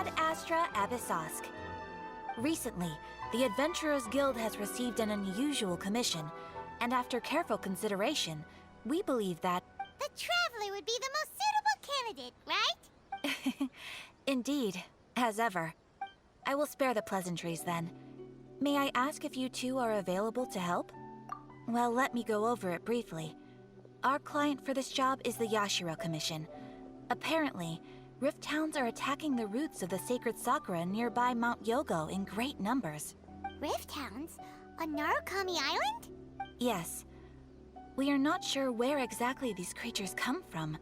Ad Astra Abyssosk. Recently, the Adventurers Guild has received an unusual commission, and after careful consideration, we believe that... The Traveler would be the most suitable candidate, right? Indeed, as ever. I will spare the pleasantries then. May I ask if you two are available to help? Well, let me go over it briefly. Our client for this job is the Yashiro Commission. Apparently, Rift Hounds are attacking the roots of the sacred Sakura nearby Mount Yogo in great numbers. Rift Hounds? On Narukami Island? Yes. We are not sure where exactly these creatures come from.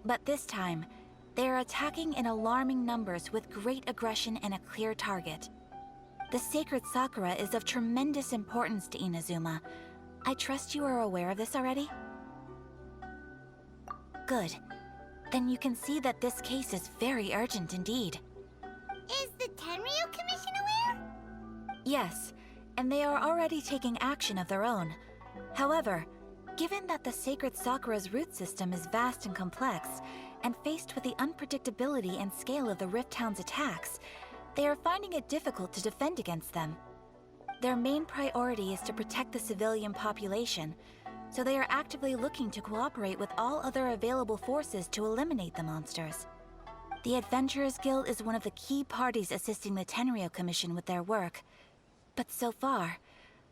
But this time, they are attacking in alarming numbers with great aggression and a clear target. The sacred Sakura is of tremendous importance to Inazuma. I trust you are aware of this already? Good. Then you can see that this case is very urgent indeed. Is the Tenryu Commission aware? Yes, and they are already taking action of their own. However, given that the sacred Sakura's root system is vast and complex, and faced with the unpredictability and scale of the Rift Hound's attacks, they are finding it difficult to defend against them. Their main priority is to protect the civilian population, so they are actively looking to cooperate with all other available forces to eliminate the monsters. The Adventurers Guild is one of the key parties assisting the Tenryu Commission with their work, but so far,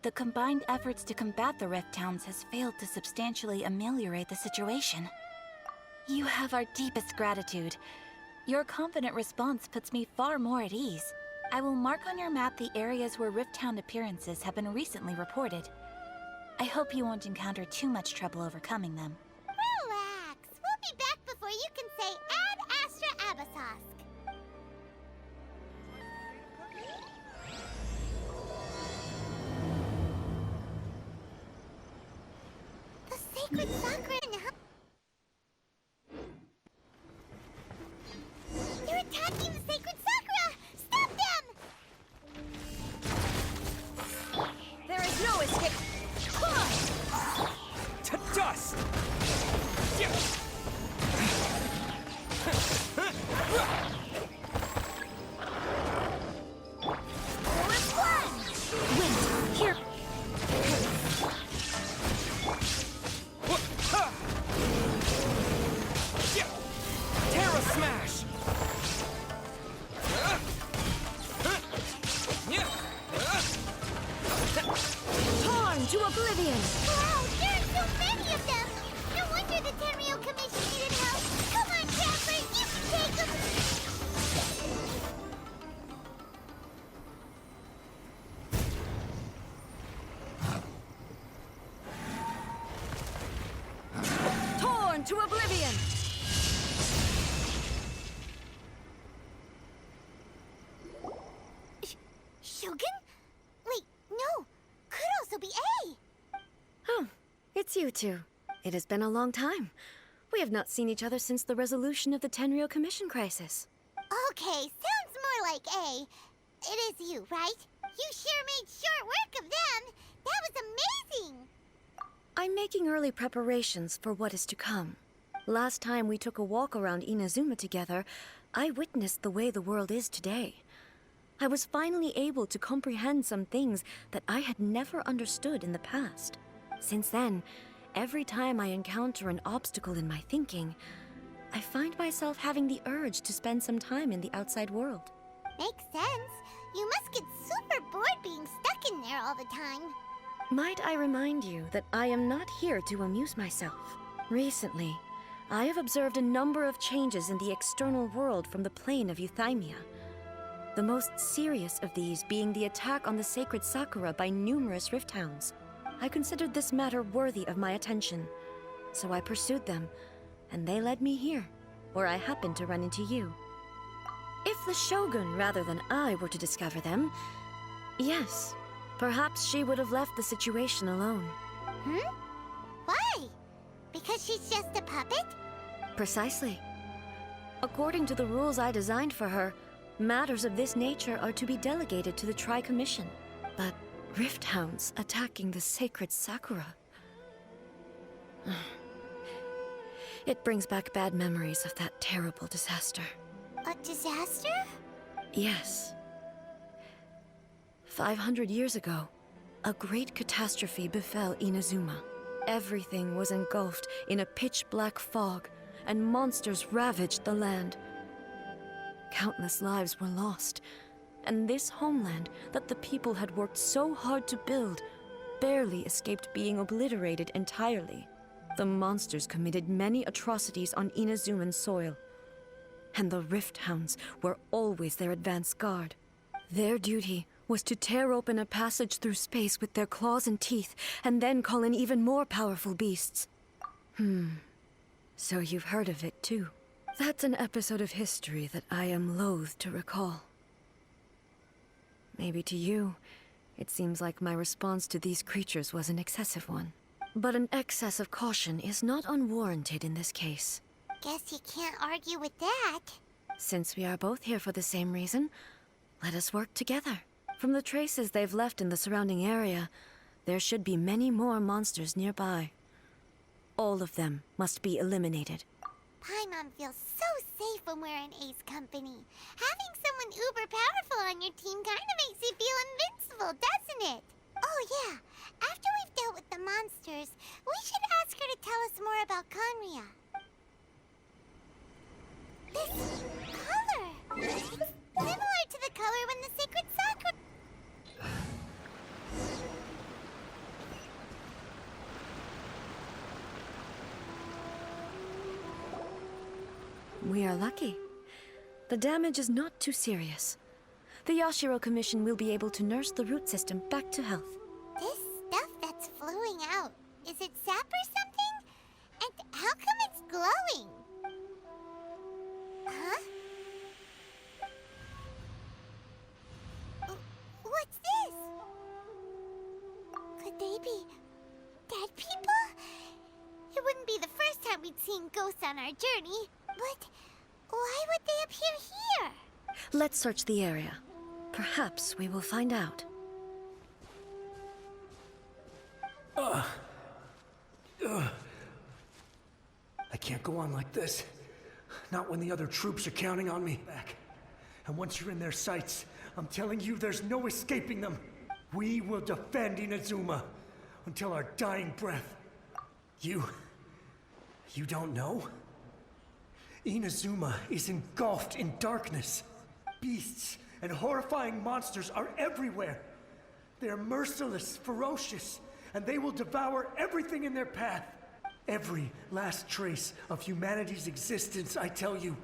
the combined efforts to combat the Rift Hounds has failed to substantially ameliorate the situation. You have our deepest gratitude. Your confident response puts me far more at ease. I will mark on your map the areas where Rift Hound appearances have been recently reported. I hope you won't encounter too much trouble overcoming them. Relax. We'll be back before you can say Ad Astra Abyssosk. The sacred Sakura in the They're attacking the sacred Sakura! Stop them! There is no escape! To dust! Wind, here! Terra Smash! Torn to oblivion! Wow, there are so many of them! No wonder the Tenryu Commission needed help! Come on, Traveler, you can take them! Torn to oblivion! Shogun? Wait, no! Could also be A! Oh, it's you two. It has been a long time. We have not seen each other since the resolution of the Tenryu Commission crisis. Okay, sounds more like A. It is you, right? You sure made short work of them! That was amazing! I'm making early preparations for what is to come. Last time we took a walk around Inazuma together, I witnessed the way the world is today. I was finally able to comprehend some things that I had never understood in the past. Since then, every time I encounter an obstacle in my thinking, I find myself having the urge to spend some time in the outside world. Makes sense. You must get super bored being stuck in there all the time. Might I remind you that I am not here to amuse myself. Recently, I have observed a number of changes in the external world from the plane of Euthymia. The most serious of these being the attack on the sacred Sakura by numerous Rift Hounds. I considered this matter worthy of my attention, so I pursued them, and they led me here, where I happened to run into you. If the Shogun rather than I were to discover them, yes, perhaps she would have left the situation alone. Hmm? Why? Because she's just a puppet? Precisely. According to the rules I designed for her, matters of this nature are to be delegated to the Tri-Commission. But Rift Hounds attacking the sacred Sakura... It brings back bad memories of that terrible disaster. A disaster? Yes. 500 years ago, a great catastrophe befell Inazuma. Everything was engulfed in a pitch-black fog, and monsters ravaged the land. Countless lives were lost, and this homeland that the people had worked so hard to build barely escaped being obliterated entirely. The monsters committed many atrocities on Inazuman soil, and the Rift Hounds were always their advance guard. Their duty was to tear open a passage through space with their claws and teeth, and then call in even more powerful beasts. So you've heard of it too. That's an episode of history that I am loath to recall. Maybe to you, it seems like my response to these creatures was an excessive one. But an excess of caution is not unwarranted in this case. Guess you can't argue with that. Since we are both here for the same reason, let us work together. From the traces they've left in the surrounding area, there should be many more monsters nearby. All of them must be eliminated. Paimon feels so safe when we're in Ace company. Having someone uber powerful on your team kinda makes you feel invincible, doesn't it? Oh yeah, after we've dealt with the monsters, we should ask her to tell us more about Conria. This color! It's similar to the color when the sacred sakura... We are lucky. The damage is not too serious. The Yashiro Commission will be able to nurse the root system back to health. This stuff that's flowing out, is it sap or something? And how come it's glowing? Huh? What's this? Could they be dead people? It wouldn't be the first time we'd seen ghosts on our journey, but why would they appear here? Let's search the area. Perhaps we will find out. I can't go on like this. Not when the other troops are counting on me. Back. And once you're in their sights, I'm telling you there's no escaping them. We will defend Inazuma until our dying breath. You don't know? Inazuma is engulfed in darkness. Beasts and horrifying monsters are everywhere. They're merciless, ferocious, and they will devour everything in their path. Every last trace of humanity's existence, I tell you.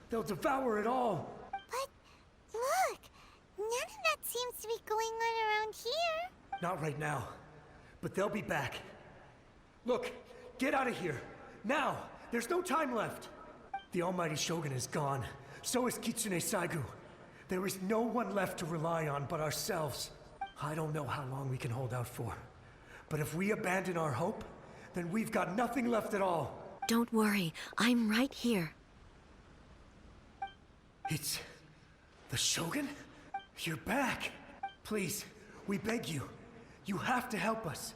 They'll devour it all. But look, none of that seems to be going on around here. Not right now, but they'll be back. Look, get out of here. Now! There's no time left. The almighty Shogun is gone. So is Kitsune Saigu. There is no one left to rely on but ourselves. I don't know how long we can hold out for. But if we abandon our hope, then we've got nothing left at all. Don't worry, I'm right here. It's... the Shogun? You're back. Please, we beg you. You have to help us.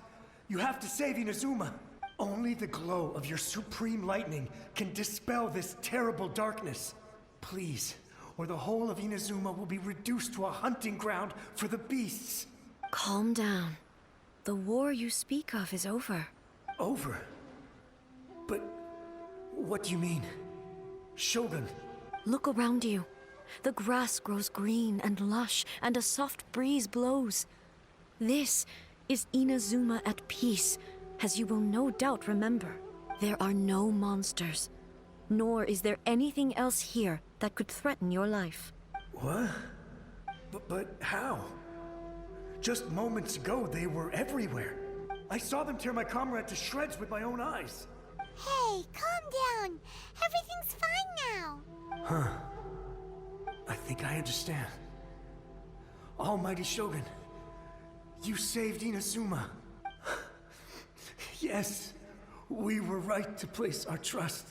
You have to save Inazuma. Only the glow of your supreme lightning can dispel this terrible darkness. Please, or the whole of Inazuma will be reduced to a hunting ground for the beasts. Calm down. The war you speak of is over. Over? But what do you mean? Shogun? Look around you. The grass grows green and lush, and a soft breeze blows. This is Inazuma at peace, as you will no doubt remember. There are no monsters, nor is there anything else here that could threaten your life. What? But how? Just moments ago, they were everywhere. I saw them tear my comrade to shreds with my own eyes. Hey, calm down. Everything's fine now. Huh. I think I understand. Almighty Shogun, you saved Inazuma. Yes, we were right to place our trust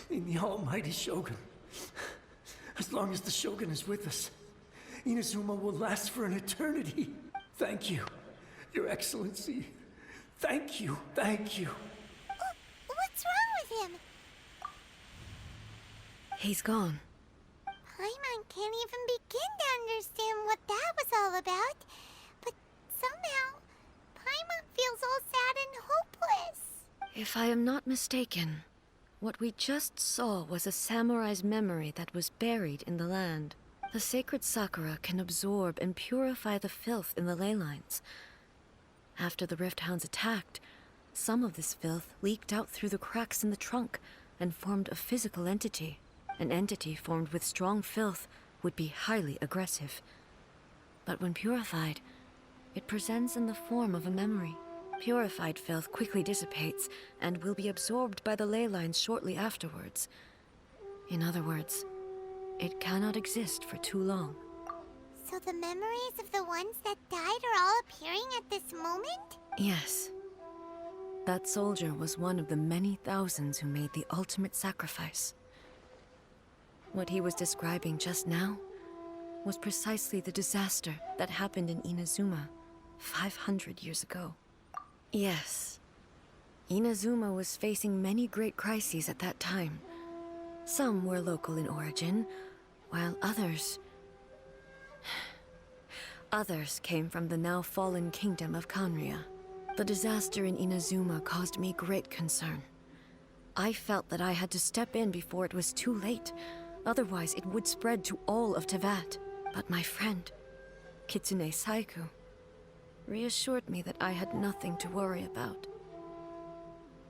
in the Almighty Shogun. As long as the Shogun is with us, Inazuma will last for an eternity. Thank you, Your Excellency. Thank you, thank you. What's wrong with him? He's gone. Paimon? Paimon can't even begin to understand what that was all about. But somehow, Paimon feels all sad and hopeless. If I am not mistaken, what we just saw was a samurai's memory that was buried in the land. The sacred sakura can absorb and purify the filth in the ley lines. After the Rift Hounds attacked, some of this filth leaked out through the cracks in the trunk and formed a physical entity. An entity formed with strong filth would be highly aggressive. But when purified, it presents in the form of a memory. Purified filth quickly dissipates and will be absorbed by the ley lines shortly afterwards. In other words, it cannot exist for too long. So the memories of the ones that died are all appearing at this moment? Yes. That soldier was one of the many thousands who made the ultimate sacrifice. What he was describing just now was precisely the disaster that happened in Inazuma 500 years ago. Yes. Inazuma was facing many great crises at that time. Some were local in origin, while others came from the now fallen kingdom of Kanria. The disaster in Inazuma caused me great concern. I felt that I had to step in before it was too late, otherwise it would spread to all of Tevat. But my friend, Kitsune Saiku, reassured me that I had nothing to worry about.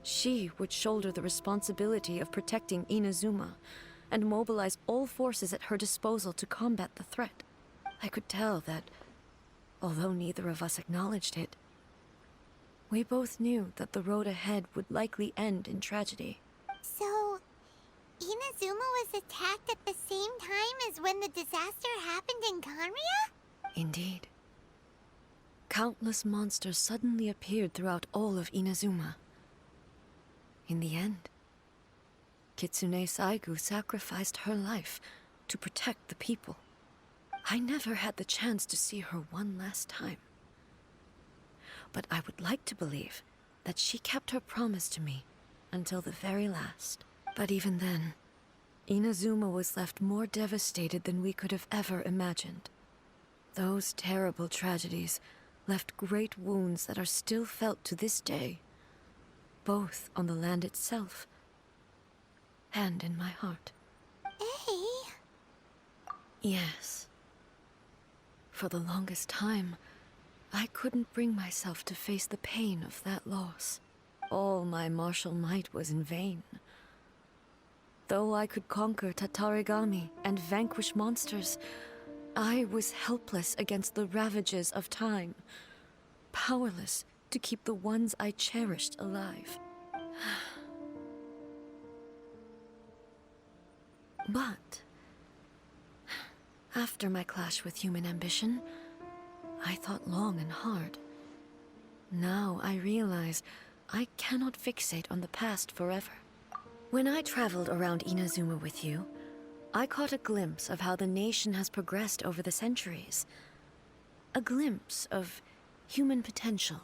She would shoulder the responsibility of protecting Inazuma and mobilize all forces at her disposal to combat the threat. I could tell that, although neither of us acknowledged it, we both knew that the road ahead would likely end in tragedy. So, Inazuma was attacked at the same time as when the disaster happened in Kanria? Indeed. Countless monsters suddenly appeared throughout all of Inazuma. In the end, Kitsune Saigu sacrificed her life to protect the people. I never had the chance to see her one last time. But I would like to believe that she kept her promise to me until the very last. But even then, Inazuma was left more devastated than we could have ever imagined. Those terrible tragedies left great wounds that are still felt to this day, both on the land itself and in my heart. Hey. Yes. For the longest time, I couldn't bring myself to face the pain of that loss. All my martial might was in vain. Though I could conquer Tatarigami and vanquish monsters, I was helpless against the ravages of time, powerless to keep the ones I cherished alive. But after my clash with human ambition, I thought long and hard. Now I realize I cannot fixate on the past forever. When I traveled around Inazuma with you, I caught a glimpse of how the nation has progressed over the centuries. A glimpse of human potential.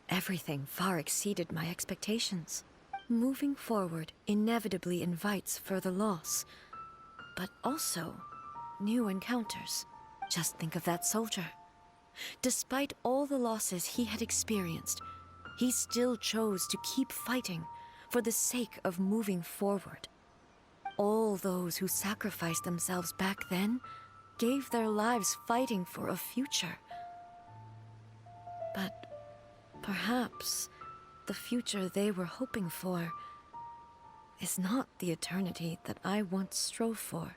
Everything far exceeded my expectations. Moving forward inevitably invites further loss, but also new encounters. Just think of that soldier. Despite all the losses he had experienced, he still chose to keep fighting for the sake of moving forward. All those who sacrificed themselves back then gave their lives fighting for a future. But perhaps the future they were hoping for is not the eternity that I once strove for.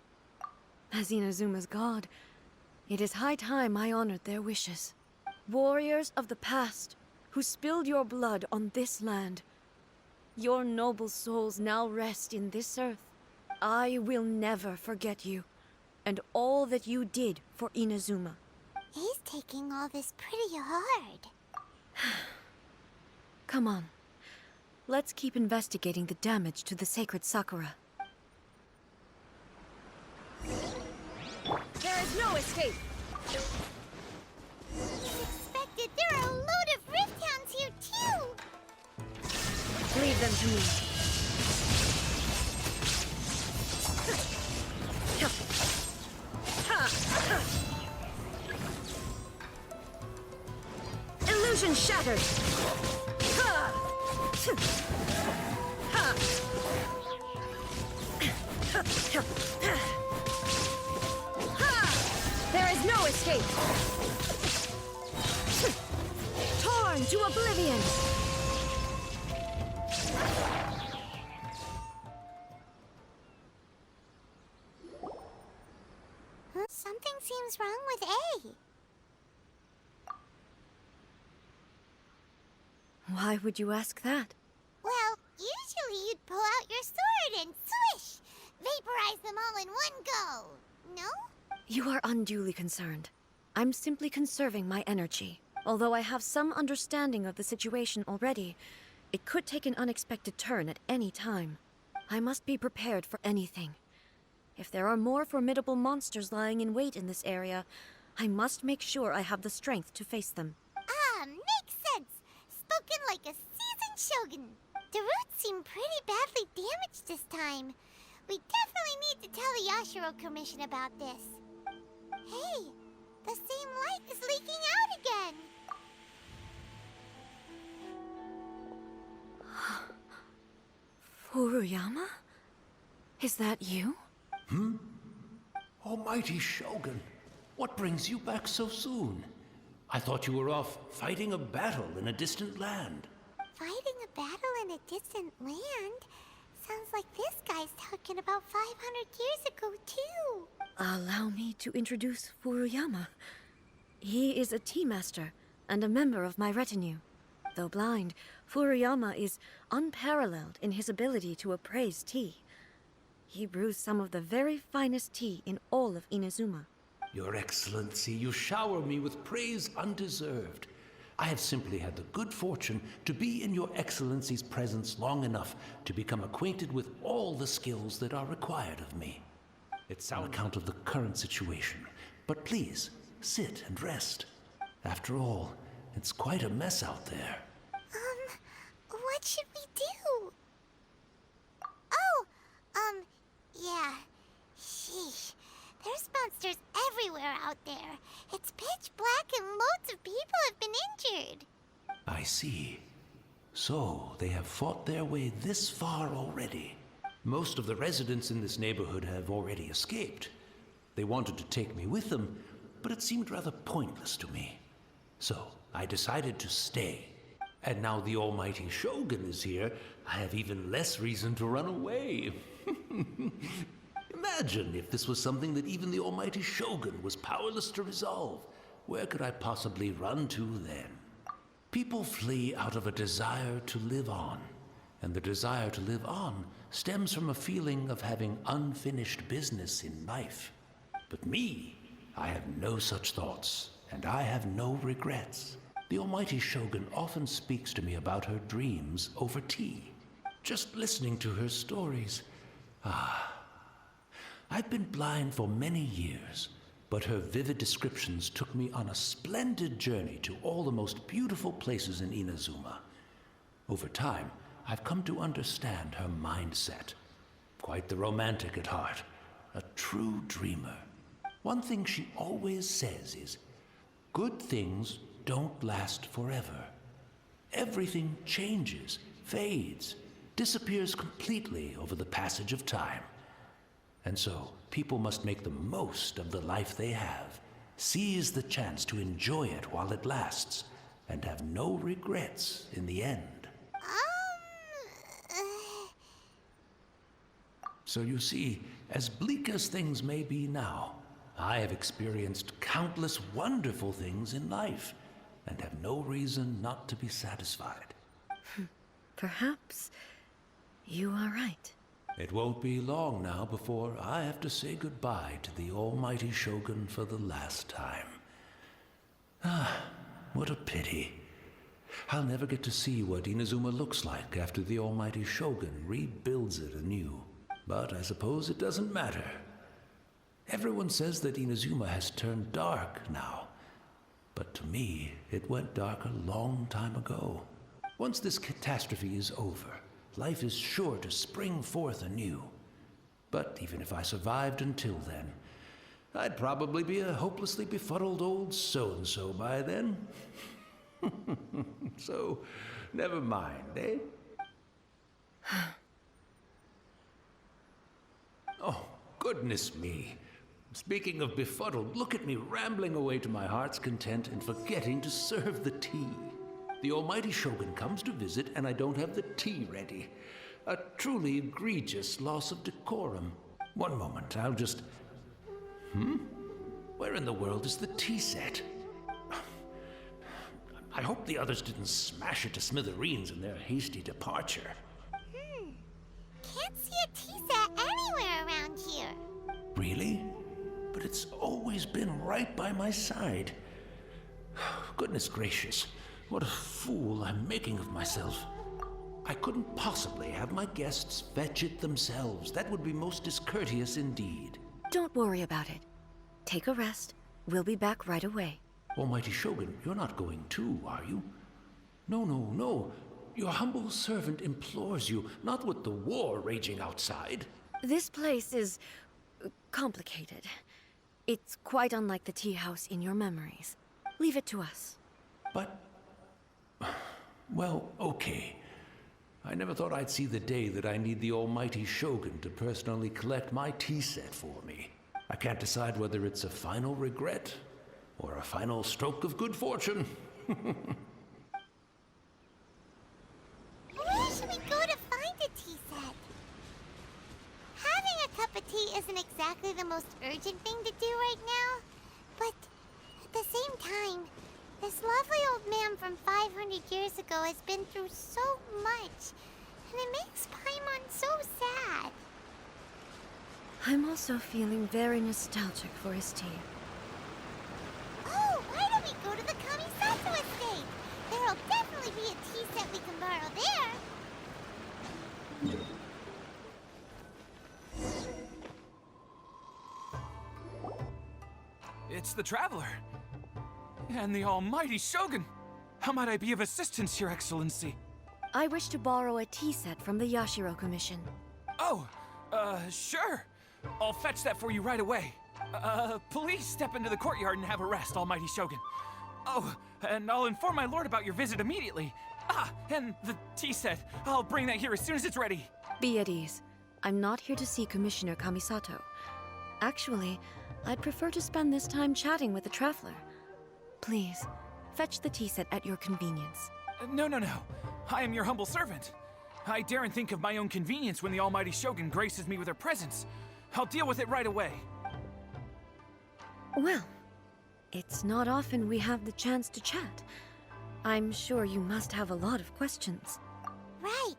As Inazuma's god, it is high time I honored their wishes. Warriors of the past, who spilled your blood on this land, your noble souls now rest in this earth. I will never forget you, and all that you did for Inazuma. He's taking all this pretty hard. Come on. Let's keep investigating the damage to the sacred Sakura. There is no escape! Unexpected, there are a load of Rift Hounds here too! Leave them to me. Illusion shattered! Ha! Ha! Ha! There is no escape! Torn to oblivion! Something seems wrong with A. Why would you ask that? Well, usually you'd pull out your sword and swish! Vaporize them all in one go! No? You are unduly concerned. I'm simply conserving my energy. Although I have some understanding of the situation already, it could take an unexpected turn at any time. I must be prepared for anything. If there are more formidable monsters lying in wait in this area, I must make sure I have the strength to face them. Ah, makes sense! Spoken like a seasoned shogun. The roots seem pretty badly damaged this time. We definitely need to tell the Yashiro Commission about this. Hey, the same light is leaking out again! Furuyama? Is that you? Almighty Shogun, what brings you back so soon? I thought you were off fighting a battle in a distant land. Fighting a battle in a distant land? Sounds like this guy's talking about 500 years ago, too. Allow me to introduce Furuyama. He is a tea master and a member of my retinue. Though blind, Furuyama is unparalleled in his ability to appraise tea. He brews some of the very finest tea in all of Inazuma. Your Excellency, you shower me with praise undeserved. I have simply had the good fortune to be in Your Excellency's presence long enough to become acquainted with all the skills that are required of me. It's on account of the current situation, but please, sit and rest. After all, it's quite a mess out there. What should we do? Yeah. Sheesh. There's monsters everywhere out there. It's pitch black and loads of people have been injured. I see. So, they have fought their way this far already. Most of the residents in this neighborhood have already escaped. They wanted to take me with them, but it seemed rather pointless to me. So, I decided to stay. And now the almighty Shogun is here, I have even less reason to run away. Imagine if this was something that even the almighty Shogun was powerless to resolve. Where could I possibly run to then? People flee out of a desire to live on, and the desire to live on stems from a feeling of having unfinished business in life. But me, I have no such thoughts, and I have no regrets. The almighty Shogun often speaks to me about her dreams over tea. Just listening to her stories, I've been blind for many years, but her vivid descriptions took me on a splendid journey to all the most beautiful places in Inazuma. Over time, I've come to understand her mindset. Quite the romantic at heart, a true dreamer. One thing she always says is, good things don't last forever. Everything changes, fades, disappears completely over the passage of time. And so, people must make the most of the life they have, seize the chance to enjoy it while it lasts, and have no regrets in the end. So you see, as bleak as things may be now, I have experienced countless wonderful things in life, and have no reason not to be satisfied. Perhaps you are right. It won't be long now before I have to say goodbye to the almighty Shogun for the last time. What a pity. I'll never get to see what Inazuma looks like after the almighty Shogun rebuilds it anew. But I suppose it doesn't matter. Everyone says that Inazuma has turned dark now. But to me, it went dark a long time ago. Once this catastrophe is over, life is sure to spring forth anew. But even if I survived until then, I'd probably be a hopelessly befuddled old so-and-so by then. So, never mind, eh? Oh, goodness me. Speaking of befuddled, look at me rambling away to my heart's content and forgetting to serve the tea. The almighty Shogun comes to visit and I don't have the tea ready. A truly egregious loss of decorum. One moment, I'll just... Where in the world is the tea set? I hope the others didn't smash it to smithereens in their hasty departure. Can't see a tea set anywhere around here. Really? But it's always been right by my side. Goodness gracious, what a fool I'm making of myself. I couldn't possibly have my guests fetch it themselves. That would be most discourteous indeed. Don't worry about it. Take a rest. We'll be back right away. Almighty Shogun, you're not going too, are you? No, no, no. Your humble servant implores you, not with the war raging outside. This place is complicated. It's quite unlike the tea house in your memories. Leave it to us. But... well, okay. I never thought I'd see the day that I need the almighty Shogun to personally collect my tea set for me. I can't decide whether it's a final regret or a final stroke of good fortune. Where should we go to find a tea set? Having a cup of tea isn't exactly the most urgent thing to do right now, but at the same time, this lovely old man from 500 years ago has been through so much, and it makes Paimon so sad. I'm also feeling very nostalgic for his tea. Oh, why don't we go to the Kamisato estate? There'll definitely be a tea set we can borrow there. It's the Traveler. And the almighty Shogun. How might I be of assistance, Your Excellency? I wish to borrow a tea set from the Yashiro Commission. Oh, sure. I'll fetch that for you right away. Please step into the courtyard and have a rest, almighty Shogun. Oh, and I'll inform my lord about your visit immediately. Ah, and the tea set. I'll bring that here as soon as it's ready. Be at ease. I'm not here to see Commissioner Kamisato. Actually, I'd prefer to spend this time chatting with the Traveler. Please, fetch the tea set at your convenience. No. I am your humble servant. I daren't think of my own convenience when the almighty Shogun graces me with her presence. I'll deal with it right away. Well, it's not often we have the chance to chat. I'm sure you must have a lot of questions. Right.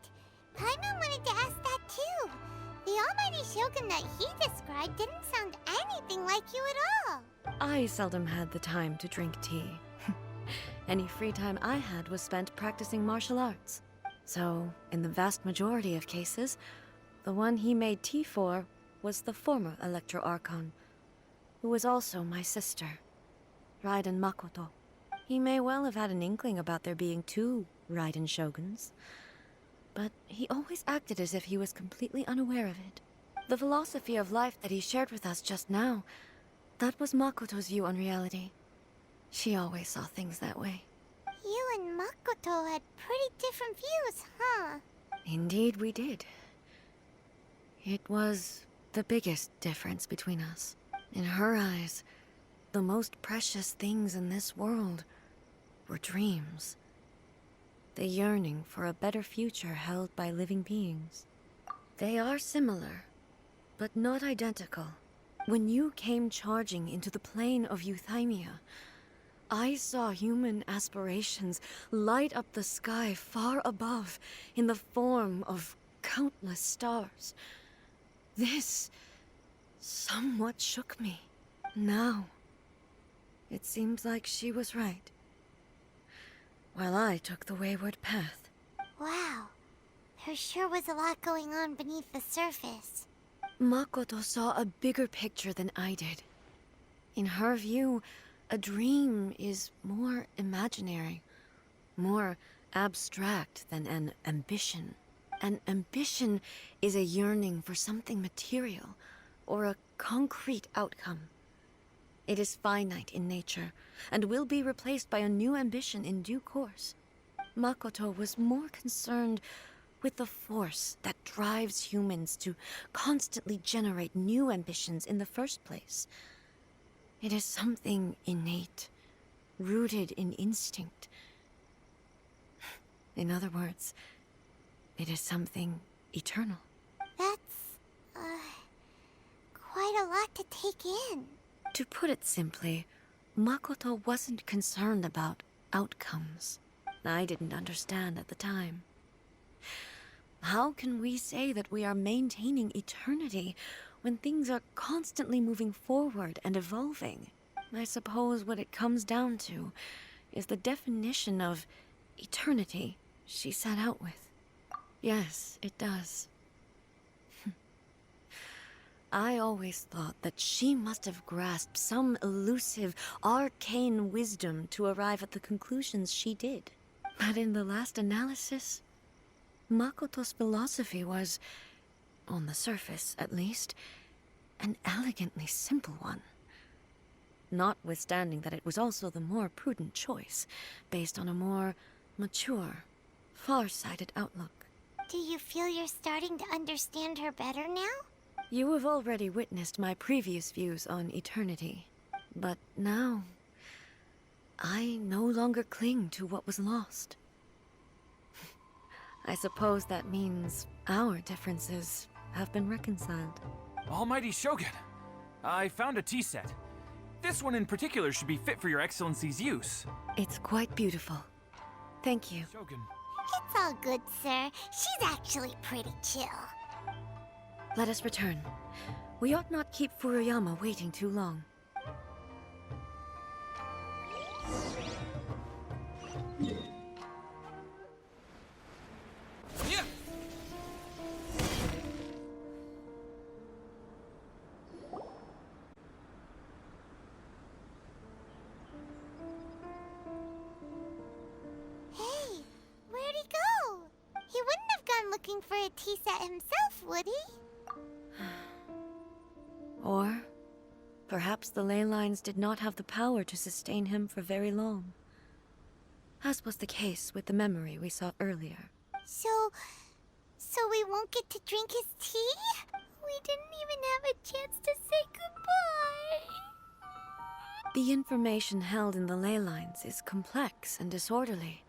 Paimon wanted to ask that too. The almighty Shogun that he described didn't sound anything like you at all. I seldom had the time to drink tea. Any free time I had was spent practicing martial arts. So, in the vast majority of cases, the one he made tea for was the former Electro Archon, who was also my sister, Raiden Makoto. He may well have had an inkling about there being two Raiden Shoguns, but he always acted as if he was completely unaware of it. The philosophy of life that he shared with us just now, that was Makoto's view on reality. She always saw things that way. You and Makoto had pretty different views, huh? Indeed we did. It was the biggest difference between us. In her eyes, the most precious things in this world were dreams. The yearning for a better future held by living beings. They are similar, but not identical. When you came charging into the plane of Euthymia, I saw human aspirations light up the sky far above in the form of countless stars. This somewhat shook me. Now, it seems like she was right, while I took the wayward path. Wow. There sure was a lot going on beneath the surface. Makoto saw a bigger picture than I did. In her view, a dream is more imaginary, more abstract than an ambition. An ambition is a yearning for something material, or a concrete outcome. It is finite in nature, and will be replaced by a new ambition in due course. Makoto was more concerned with the force that drives humans to constantly generate new ambitions in the first place. It is something innate, rooted in instinct. In other words, it is something eternal. That's, quite a lot to take in. To put it simply, Makoto wasn't concerned about outcomes. I didn't understand at the time. How can we say that we are maintaining eternity when things are constantly moving forward and evolving? I suppose what it comes down to is the definition of eternity she set out with. Yes, it does. I always thought that she must have grasped some elusive, arcane wisdom to arrive at the conclusions she did. But in the last analysis, Makoto's philosophy was, on the surface at least, an elegantly simple one. Notwithstanding that it was also the more prudent choice, based on a more mature, far-sighted outlook. Do you feel you're starting to understand her better now? You have already witnessed my previous views on eternity, but now I no longer cling to what was lost. I suppose that means our differences have been reconciled. Almighty Shogun, I found a tea set. This one in particular should be fit for your Excellency's use. It's quite beautiful. Thank you. Shogun. It's all good, sir. She's actually pretty chill. Let us return. We ought not keep Furuyama waiting too long. Yeah. Hey, where'd he go? He wouldn't have gone looking for a tea set himself, would he? Or perhaps the ley lines did not have the power to sustain him for very long, as was the case with the memory we saw earlier. So we won't get to drink his tea? We didn't even have a chance to say goodbye. The information held in the ley lines is complex and disorderly.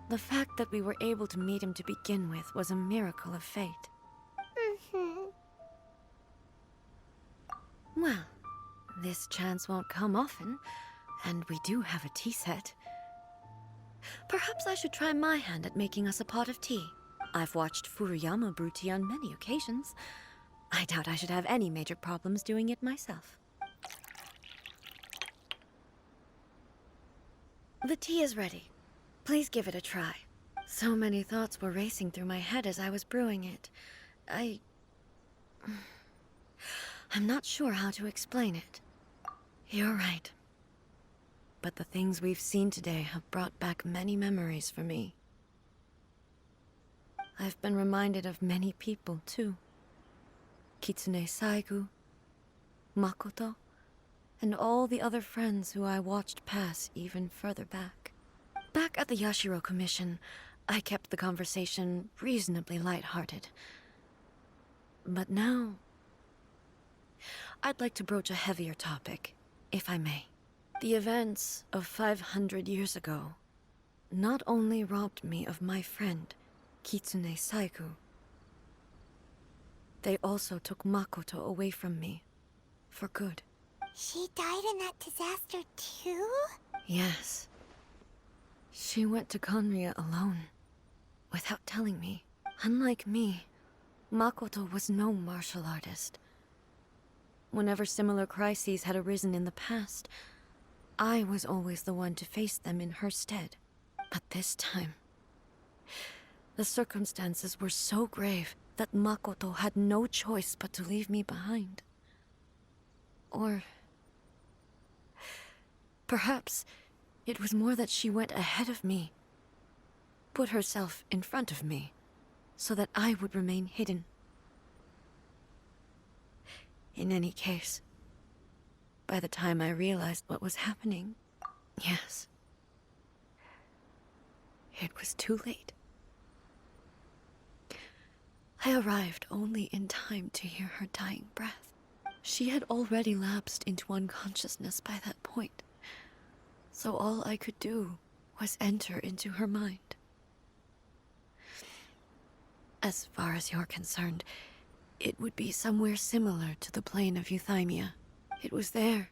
The fact that we were able to meet him to begin with was a miracle of fate. Well, this chance won't come often, and we do have a tea set. Perhaps I should try my hand at making us a pot of tea. I've watched Furuyama brew tea on many occasions. I doubt I should have any major problems doing it myself. The tea is ready. Please give it a try. So many thoughts were racing through my head as I was brewing it. I'm not sure how to explain it. You're right. But the things we've seen today have brought back many memories for me. I've been reminded of many people, too. Kitsune Saigu, Makoto, and all the other friends who I watched pass even further back. Back at the Yashiro Commission, I kept the conversation reasonably lighthearted. But now, I'd like to broach a heavier topic, if I may. The events of 500 years ago not only robbed me of my friend, Kitsune Saigu, they also took Makoto away from me, for good. She died in that disaster too? Yes. She went to Conria alone, without telling me. Unlike me, Makoto was no martial artist. Whenever similar crises had arisen in the past, I was always the one to face them in her stead. But this time, the circumstances were so grave that Makoto had no choice but to leave me behind. Or perhaps it was more that she went ahead of me, put herself in front of me, so that I would remain hidden. In any case, by the time I realized what was happening, yes, it was too late. I arrived only in time to hear her dying breath. She had already lapsed into unconsciousness by that point, so all I could do was enter into her mind. As far as you're concerned, it would be somewhere similar to the plane of Euthymia. It was there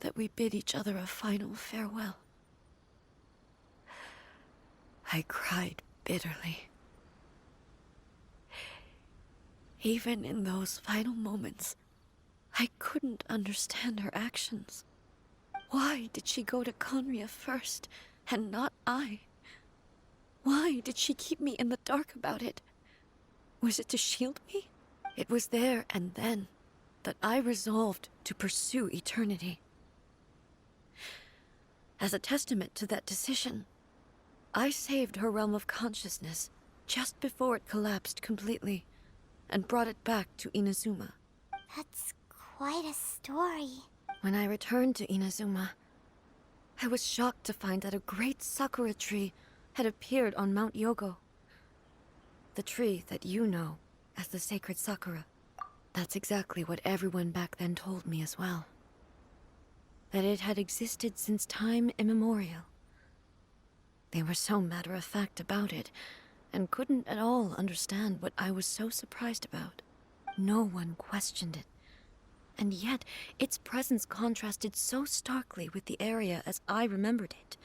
that we bid each other a final farewell. I cried bitterly. Even in those final moments, I couldn't understand her actions. Why did she go to Conria first, and not I? Why did she keep me in the dark about it? Was it to shield me? It was there and then that I resolved to pursue eternity. As a testament to that decision, I saved her realm of consciousness just before it collapsed completely, and brought it back to Inazuma. That's quite a story. When I returned to Inazuma, I was shocked to find that a great sakura tree had appeared on Mount Yogo. The tree that you know as the sacred sakura. That's exactly what everyone back then told me as well. That it had existed since time immemorial. They were so matter-of-fact about it, and couldn't at all understand what I was so surprised about. No one questioned it. And yet, its presence contrasted so starkly with the area as I remembered it.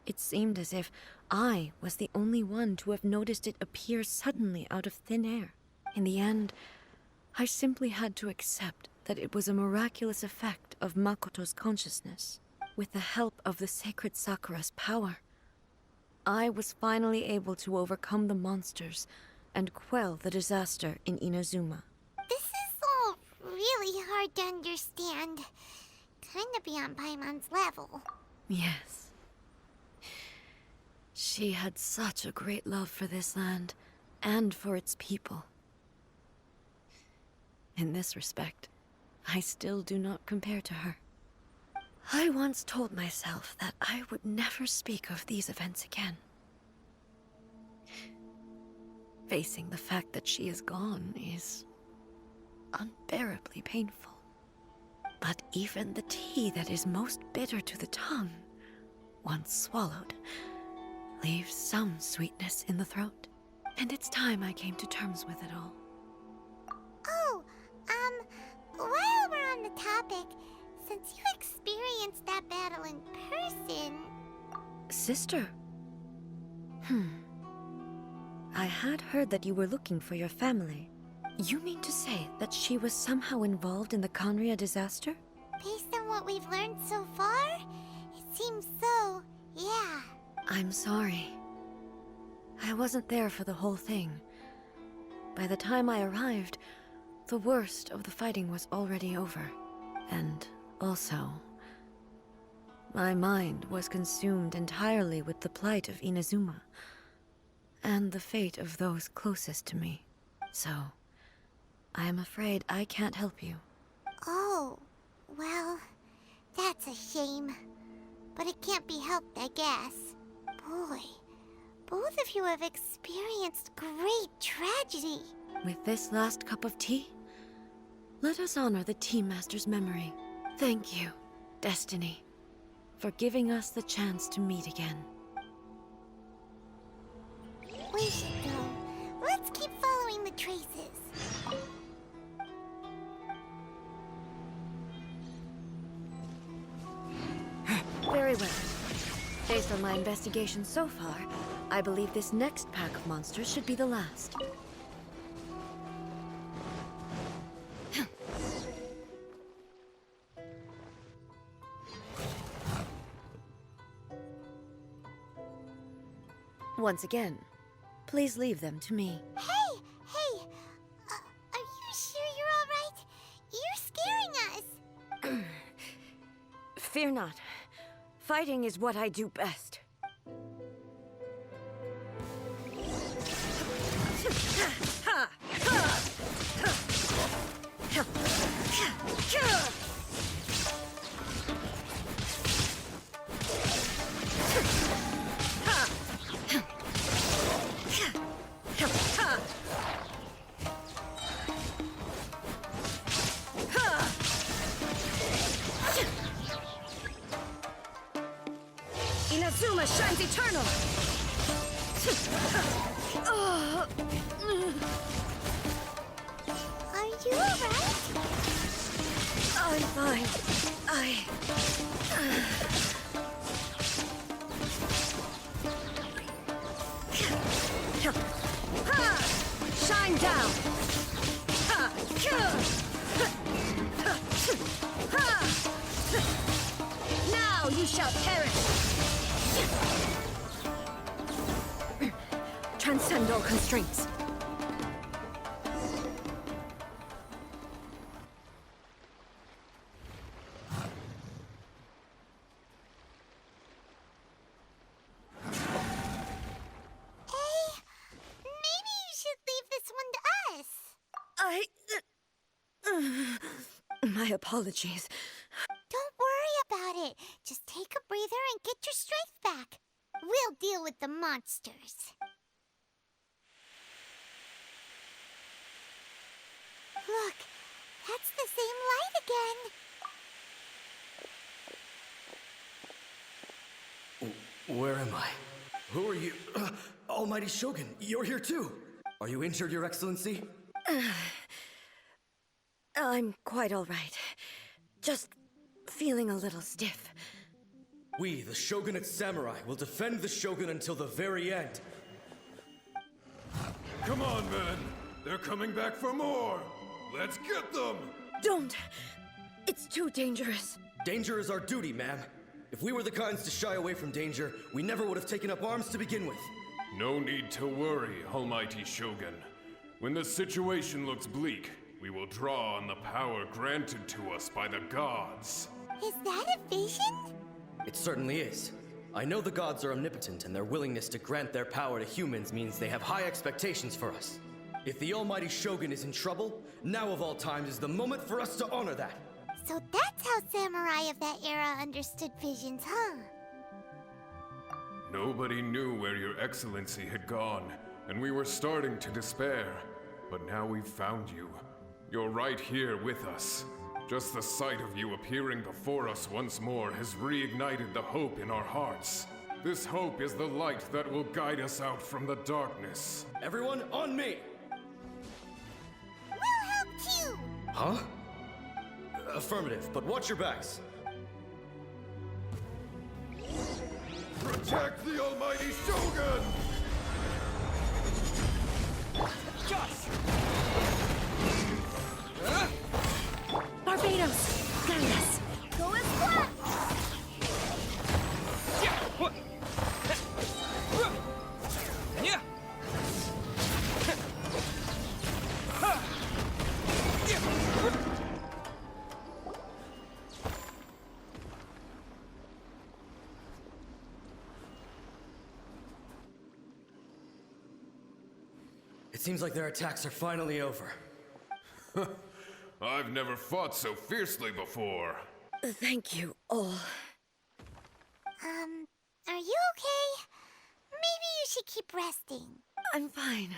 It seemed as if I was the only one to have noticed it appear suddenly out of thin air. In the end, I simply had to accept that it was a miraculous effect of Makoto's consciousness. With the help of the sacred Sakura's power, I was finally able to overcome the monsters and quell the disaster in Inazuma. This is all really hard to understand. Kinda beyond Paimon's level. Yes. She had such a great love for this land, and for its people. In this respect, I still do not compare to her. I once told myself that I would never speak of these events again. Facing the fact that she is gone is unbearably painful. But even the tea that is most bitter to the tongue, once swallowed, leaves some sweetness in the throat. And it's time I came to terms with it all. Oh, while we're on the topic, since you experienced that battle in person... Sister? I had heard that you were looking for your family. You mean to say that she was somehow involved in the Conria disaster? Based on what we've learned so far, it seems so, yeah. I'm sorry. I wasn't there for the whole thing. By the time I arrived, the worst of the fighting was already over. And also, my mind was consumed entirely with the plight of Inazuma, and the fate of those closest to me. So, I am afraid I can't help you. Oh, well, that's a shame. But it can't be helped, I guess. Boy, both of you have experienced great tragedy. With this last cup of tea, let us honor the Tea Master's memory. Thank you, Destiny, for giving us the chance to meet again. We should go. Let's keep following the traces. Very well. Based on my investigation so far, I believe this next pack of monsters should be the last. Once again, please leave them to me. Hey! Are you sure you're all right? You're scaring us! Fear not. Fighting is what I do best. shines eternal! Are you alright? I'm fine. Shine down! Now you shall perish! Transcend all constraints. Maybe you should leave this one to us. My apologies. Don't worry about it. Just take a breather and get your strength back. We'll deal with the monsters. Look, that's the same light again. Where am I? Who are you? Almighty Shogun, you're here too! Are you injured, Your Excellency? I'm quite all right. Just feeling a little stiff. We, the Shogunate Samurai, will defend the Shogun until the very end. Come on, men! They're coming back for more! Let's get them! Don't! It's too dangerous. Danger is our duty, ma'am. If we were the kinds to shy away from danger, we never would have taken up arms to begin with. No need to worry, Almighty Shogun. When the situation looks bleak, we will draw on the power granted to us by the gods. Is that a vision? It certainly is. I know the gods are omnipotent, and their willingness to grant their power to humans means they have high expectations for us. If the Almighty Shogun is in trouble, now of all times is the moment for us to honor that. So that's how samurai of that era understood visions, huh? Nobody knew where Your Excellency had gone, and we were starting to despair. But now we've found you. You're right here with us. Just the sight of you appearing before us once more has reignited the hope in our hearts. This hope is the light that will guide us out from the darkness. Everyone, on me! We'll help too! Huh? Affirmative, but watch your backs. Protect the Almighty Shogun! Just! Barbados! Guide us! Go and squat! Yeah! What? Yeah! It seems like their attacks are finally over. I've never fought so fiercely before. Thank you all. Are you okay? Maybe you should keep resting. I'm fine.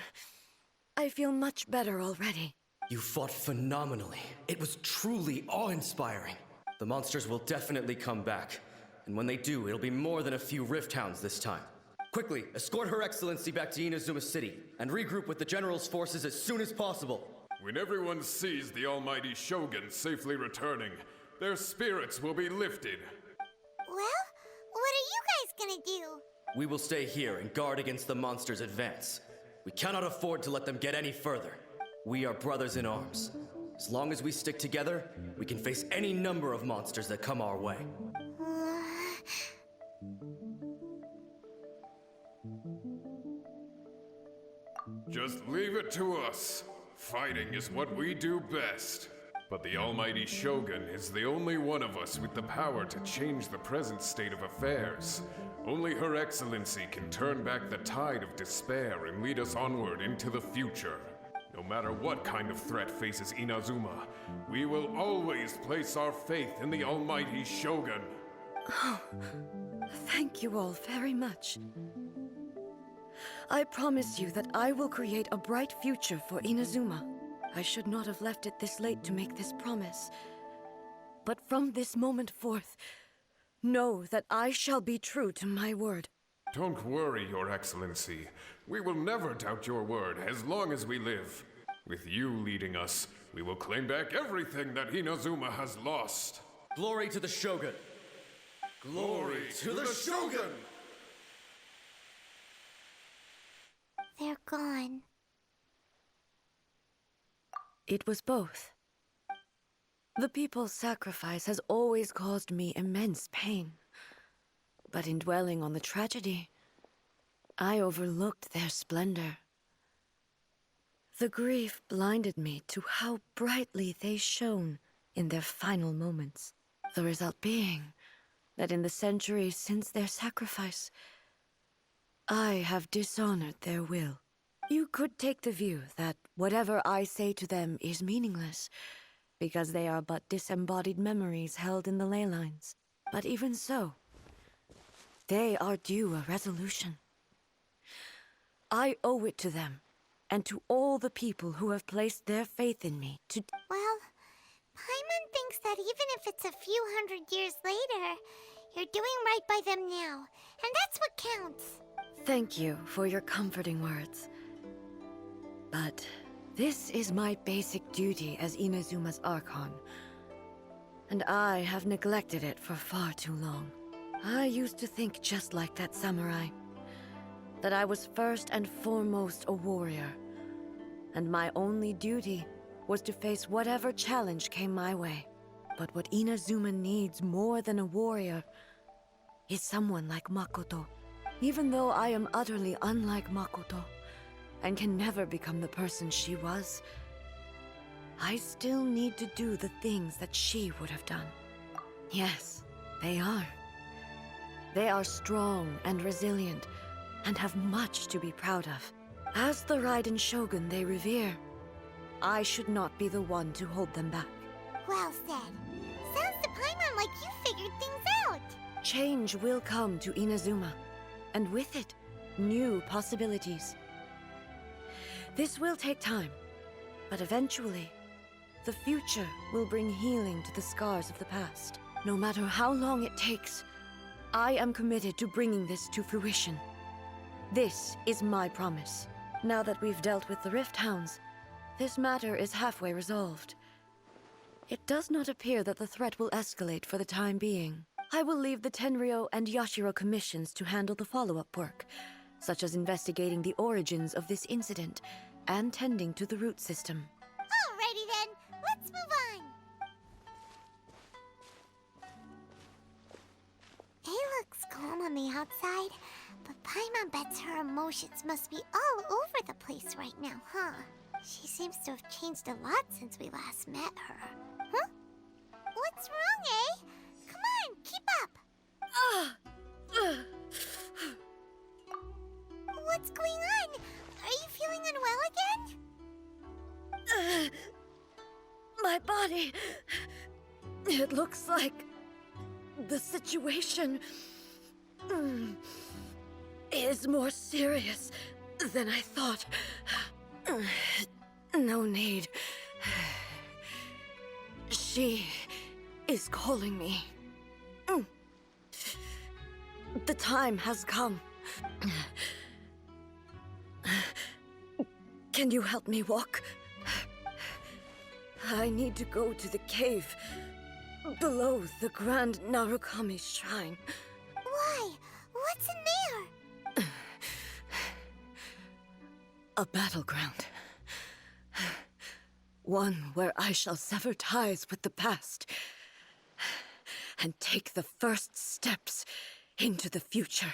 I feel much better already. You fought phenomenally. It was truly awe-inspiring. The monsters will definitely come back. And when they do, it'll be more than a few Rift Hounds this time. Quickly, escort Her Excellency back to Inazuma City, and regroup with the General's forces as soon as possible. When everyone sees the Almighty Shogun safely returning, their spirits will be lifted. Well, what are you guys gonna do? We will stay here and guard against the monsters' advance. We cannot afford to let them get any further. We are brothers in arms. As long as we stick together, we can face any number of monsters that come our way. Just leave it to us. Fighting is what we do best. But the Almighty Shogun is the only one of us with the power to change the present state of affairs. Only Her Excellency can turn back the tide of despair and lead us onward into the future. No matter what kind of threat faces Inazuma, we will always place our faith in the Almighty Shogun. Thank you all very much. I promise you that I will create a bright future for Inazuma. I should not have left it this late to make this promise. But from this moment forth, know that I shall be true to my word. Don't worry, Your Excellency. We will never doubt your word as long as we live. With you leading us, we will claim back everything that Inazuma has lost. Glory to the Shogun! Glory to the Shogun! They're gone. It was both. The people's sacrifice has always caused me immense pain. But in dwelling on the tragedy, I overlooked their splendor. The grief blinded me to how brightly they shone in their final moments. The result being that in the centuries since their sacrifice, I have dishonored their will. You could take the view that whatever I say to them is meaningless, because they are but disembodied memories held in the ley lines. But even so, they are due a resolution. I owe it to them, and to all the people who have placed their faith in me to... Well, Paimon thinks that even if it's a few hundred years later, you're doing right by them now, and that's what counts. Thank you for your comforting words. But this is my basic duty as Inazuma's Archon, and I have neglected it for far too long. I used to think just like that samurai, that I was first and foremost a warrior, and my only duty was to face whatever challenge came my way. But what Inazuma needs more than a warrior is someone like Makoto. Even though I am utterly unlike Makoto, and can never become the person she was, I still need to do the things that she would have done. Yes, they are. They are strong and resilient, and have much to be proud of. As the Raiden Shogun they revere, I should not be the one to hold them back. Well said. Sounds to Paimon like you figured things out. Change will come to Inazuma, and with it, new possibilities. This will take time, but eventually, the future will bring healing to the scars of the past. No matter how long it takes, I am committed to bringing this to fruition. This is my promise. Now that we've dealt with the Rift Hounds, this matter is halfway resolved. It does not appear that the threat will escalate for the time being. I will leave the Tenryo and Yashiro commissions to handle the follow-up work, such as investigating the origins of this incident and tending to the root system. Alrighty then, let's move on. It looks calm on the outside, but Paimon bets her emotions must be all over the place right now, huh? She seems to have changed a lot since we last met her. Huh? What's wrong, eh? Come on, keep up! What's going on? Are you feeling unwell again? My body... It looks like... the situation... is more serious than I thought. No need. She is calling me. The time has come. Can you help me walk? I need to go to the cave below the Grand Narukami Shrine. Why? What's in there? A battleground. One where I shall sever ties with the past and take the first steps into the future.